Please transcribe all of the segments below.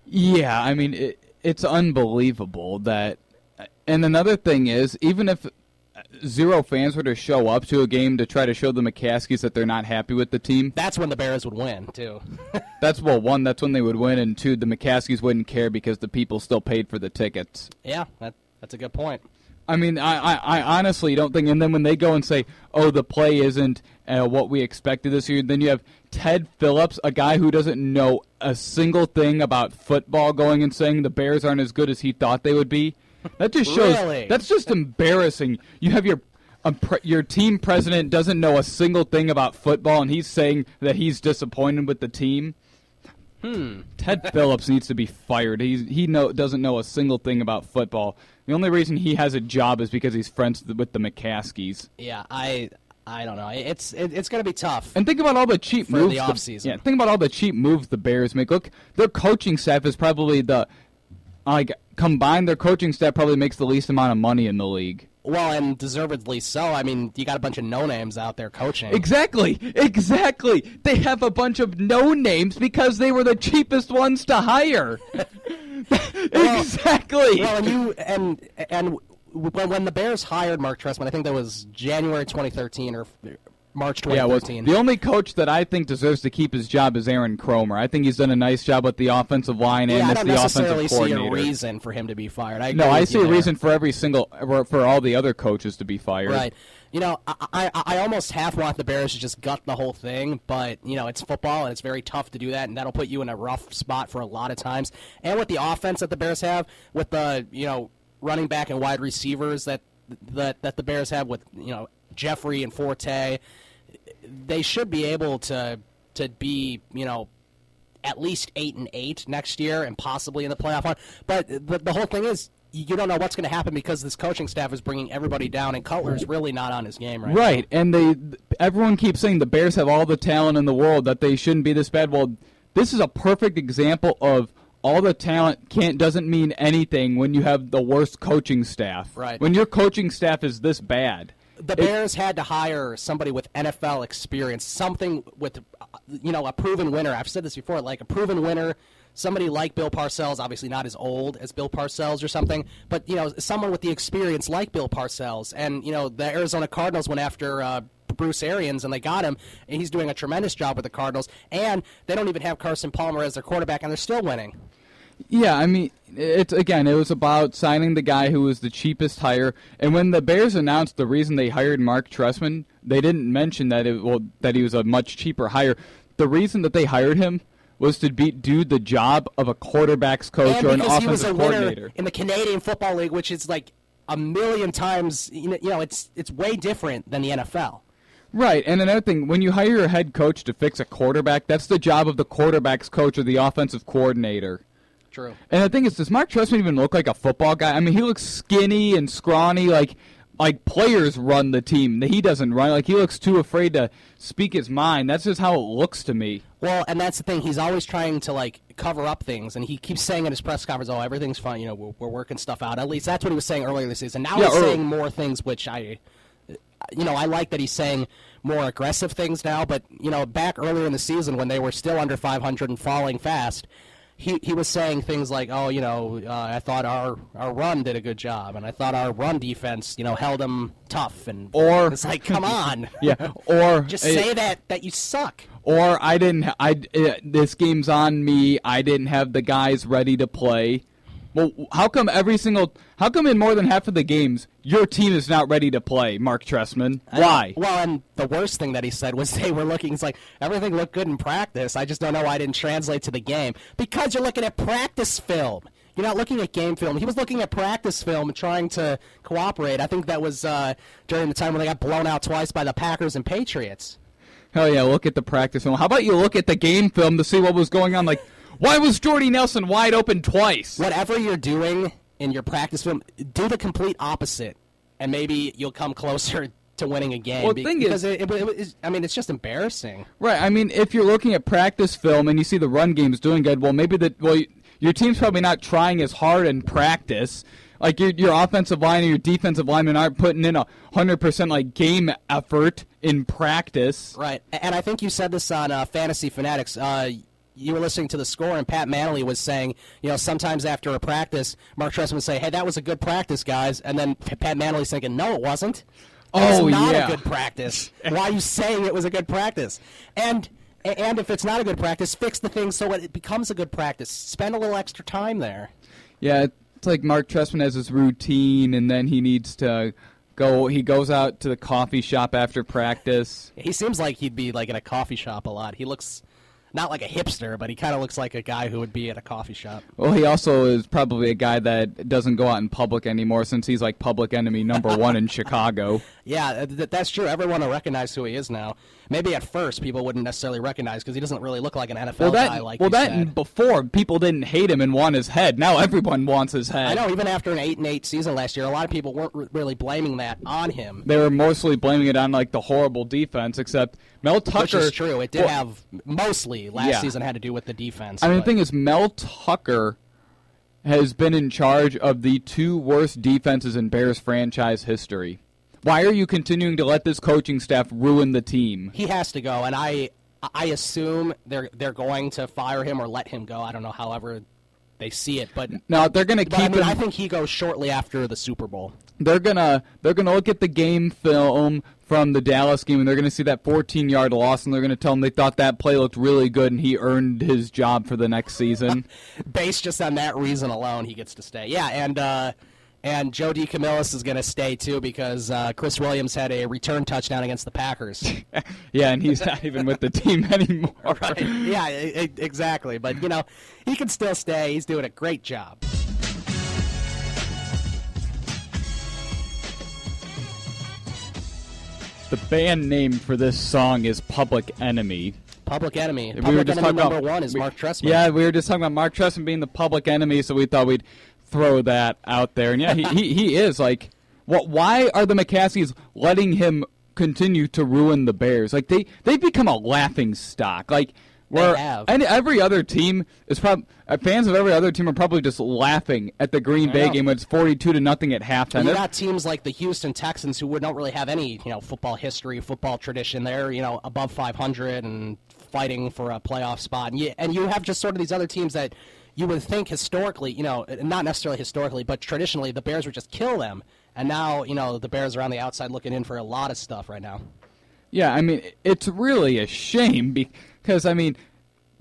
Yeah, I mean, it's unbelievable that. And another thing is, even if zero fans were to show up to a game to try to show the McCaskies that they're not happy with the team, that's when the Bears would win, too. that's when they would win, and two, the McCaskies wouldn't care because the people still paid for the tickets. Yeah, that's a good point. I mean, I honestly don't think, and then when they go and say, oh, the play isn't what we expected this year, then you have Ted Phillips, a guy who doesn't know a single thing about football, going and saying the Bears aren't as good as he thought they would be. That just shows. Really? That's just embarrassing. You have your team president doesn't know a single thing about football, and he's saying that he's disappointed with the team. Ted Phillips needs to be fired. Doesn't know a single thing about football. The only reason he has a job is because he's friends with the McCaskies. Yeah, I don't know. It's going to be tough. And think about all the cheap for moves the offseason. Yeah, think about all the cheap moves the Bears make. Look, their coaching staff is probably combined. Their coaching staff probably makes the least amount of money in the league. Well, and deservedly so. I mean, you got a bunch of no-names out there coaching. Exactly. They have a bunch of no-names because they were the cheapest ones to hire. Exactly. Well, and when the Bears hired Mark Trestman, I think that was January 2013 or March 2013. The only coach that I think deserves to keep his job is Aaron Kromer. I think he's done a nice job with the offensive line and as the offensive coordinator. I don't necessarily see a reason for him to be fired. I see a reason for for all the other coaches to be fired. Right. You know, I almost half want the Bears to just gut the whole thing, but, you know, it's football, and it's very tough to do that, and that'll put you in a rough spot for a lot of times. And with the offense that the Bears have, with the, you know, running back and wide receivers that the Bears have with, you know, Jeffrey and Forte, they should be able to be, you know, at least 8-8 next year and possibly in the playoff hunt. But the whole thing is, you don't know what's going to happen because this coaching staff is bringing everybody down, and Cutler's really not on his game right now. Right, and everyone keeps saying the Bears have all the talent in the world, that they shouldn't be this bad. Well, this is a perfect example of all the talent doesn't mean anything when you have the worst coaching staff. Right. When your coaching staff is this bad. The Bears had to hire somebody with NFL experience, something with, you know, a proven winner. I've said this before, like a proven winner. Somebody like Bill Parcells, obviously not as old as Bill Parcells or something, but, you know, someone with the experience like Bill Parcells. And, you know, the Arizona Cardinals went after Bruce Arians, and they got him, and he's doing a tremendous job with the Cardinals. And they don't even have Carson Palmer as their quarterback, and they're still winning. Yeah, I mean, it was about signing the guy who was the cheapest hire. And when the Bears announced the reason they hired Mark Trestman, they didn't mention that he was a much cheaper hire. The reason that they hired him was to do the job of a quarterback's coach or an offensive coordinator in the Canadian Football League, which is like a million times. You know, it's way different than the NFL. Right, and another thing, when you hire a head coach to fix a quarterback, that's the job of the quarterback's coach or the offensive coordinator. True. And the thing is, does Mark Trestman even look like a football guy? I mean, he looks skinny and scrawny, like players run the team. He doesn't run. Like, he looks too afraid to speak his mind. That's just how it looks to me. Well, and that's the thing. He's always trying to, like, cover up things, and he keeps saying in his press conference, oh, everything's fine, you know, we're working stuff out. At least that's what he was saying earlier this season. Now he's saying more things, which I like that he's saying more aggressive things now, but, you know, back earlier in the season when they were still under 500 and falling fast, he was saying things like, oh, you know, I thought our run did a good job, and I thought our run defense, you know, held them tough. Or it's like, come on. Yeah. Or just say that you suck. Or this game's on me. I didn't have the guys ready to play. Well, how come in more than half of the games your team is not ready to play, Mark Trestman? Why? Well, and the worst thing that he said was they were looking, it's like, everything looked good in practice. I just don't know why I didn't translate to the game. Because you're looking at practice film. You're not looking at game film. He was looking at practice film and trying to cooperate. I think that was during the time when they got blown out twice by the Packers and Patriots. Hell yeah, look at the practice film. How about you look at the game film to see what was going on? Like, why was Jordy Nelson wide open twice? Whatever you're doing in your practice film, do the complete opposite, and maybe you'll come closer to winning a game. Well, the thing is, I mean, it's just embarrassing. Right. I mean, if you're looking at practice film and you see the run game's doing good, well, maybe your team's probably not trying as hard in practice. Like, your offensive line or your defensive linemen aren't putting in 100% like game effort in practice. Right. And I think you said this on Fantasy Fanatics. you were listening to the score, and Pat Manley was saying, sometimes after a practice, Mark Trestman would say, "Hey, that was a good practice, guys," and then Pat Manley's thinking, "No, it wasn't. It was not a good practice. Why are you saying it was a good practice?" And if it's not a good practice, fix the thing so it becomes a good practice. Spend a little extra time there. Yeah, it's like Mark Trestman has his routine, and then he needs to go. He goes out to the coffee shop after practice. He seems like he'd be like in a coffee shop a lot. He looks not like a hipster, but he kind of looks like a guy who would be at a coffee shop. Well, he also is probably a guy that doesn't go out in public anymore since he's like public enemy number one in Chicago. Yeah, that's true. Everyone will recognize who he is now. Maybe at first people wouldn't necessarily recognize because he doesn't really look like an NFL guy like you said. And before, people didn't hate him and want his head. Now everyone wants his head. I know, even after an 8-8 season last year, a lot of people weren't really blaming that on him. They were mostly blaming it on like the horrible defense, except Mel Tucker. Which is true. It did have mostly last season had to do with the defense. I mean, the thing is, Mel Tucker has been in charge of the 2 worst defenses in Bears franchise history. Why are you continuing to let this coaching staff ruin the team? He has to go, and I assume they're going to fire him or let him go. I don't know, however they see it, but no, they're going to keep him. I think he goes shortly after the Super Bowl. They're gonna look at the game film from the Dallas game, and they're gonna see that 14-yard loss, and they're gonna tell him they thought that play looked really good, and he earned his job for the next season. Based just on that reason alone, he gets to stay. Yeah, and Joe DeCamillis is going to stay, too, because Chris Williams had a return touchdown against the Packers. Yeah, and he's not even with the team anymore. Right. Yeah, exactly. But, he can still stay. He's doing a great job. The band name for this song is Public Enemy. Public Enemy. Public Enemy number 1 is Mark Trestman. Yeah, we were just talking about Mark Trestman being the public enemy, so we thought we'd throw that out there. And yeah, he is like, why are the McCaskies letting him continue to ruin the Bears? Like they've become a laughing stock. Like where and every other team is probably fans of every other team are probably just laughing at the Green Bay game when it's 42-0 at halftime. You got teams like the Houston Texans who don't really have any football history, football tradition. They're above 500 and fighting for a playoff spot, and you have just sort of these other teams that you would think historically, not necessarily historically, but traditionally, the Bears would just kill them. And now, the Bears are on the outside looking in for a lot of stuff right now. Yeah, I mean, it's really a shame because, I mean,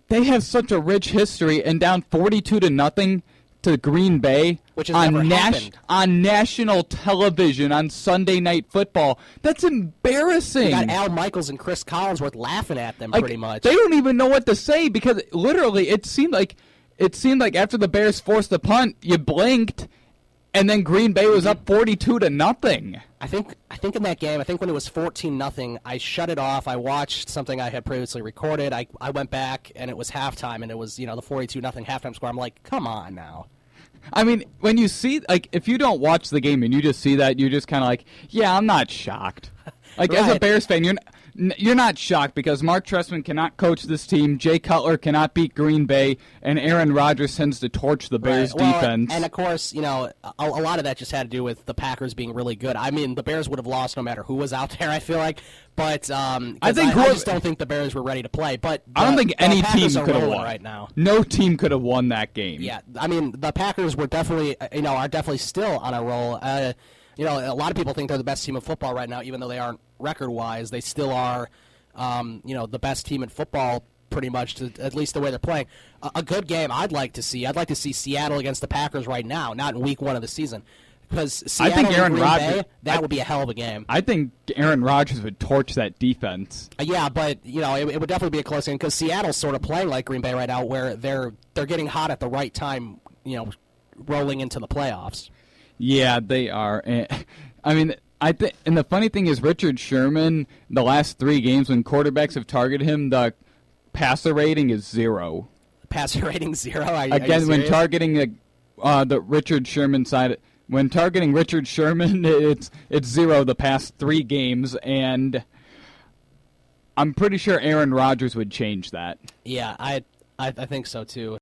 they have such a rich history, and down 42-0 to Green Bay which has never happened on national television on Sunday Night Football. That's embarrassing. You got Al Michaels and Chris Collinsworth laughing at them pretty much. They don't even know what to say because literally it seemed like after the Bears forced the punt, you blinked, and then Green Bay was up 42-0. I think in that game, when it was 14-0, I shut it off. I watched something I had previously recorded. I went back, and it was halftime, and it was the 42-0 halftime score. I'm like, come on now. I mean, when you see, like, if you don't watch the game and you just see that, you're just kind of like, yeah, I'm not shocked. Like, right. As a Bears fan, you're not shocked because Mark Trestman cannot coach this team, Jay Cutler cannot beat Green Bay, and Aaron Rodgers tends to torch the Bears' defense. And, of course, a lot of that just had to do with the Packers being really good. I mean, the Bears would have lost no matter who was out there, I feel like. But I just don't think the Bears were ready to play. But I don't think any team could have won right now. No team could have won that game. Yeah, I mean, the Packers were definitely, are definitely still on a roll. A lot of people think they're the best team in football right now, even though they aren't record-wise. They still are, the best team in football, pretty much, at least the way they're playing. A good game I'd like to see Seattle against the Packers right now, not in Week 1 of the season. Because Seattle I think Aaron Rodgers, that would be a hell of a game. I think Aaron Rodgers would torch that defense. Yeah, but it would definitely be a close game because Seattle's sort of playing like Green Bay right now, where they're getting hot at the right time, rolling into the playoffs. Yeah, they are. I mean, and the funny thing is, Richard Sherman, the last 3 games when quarterbacks have targeted him, the passer rating is 0. Passer rating 0. Again, when targeting the Richard Sherman side. When targeting Richard Sherman, it's 0 the past 3 games, and I'm pretty sure Aaron Rodgers would change that. Yeah, I think so too.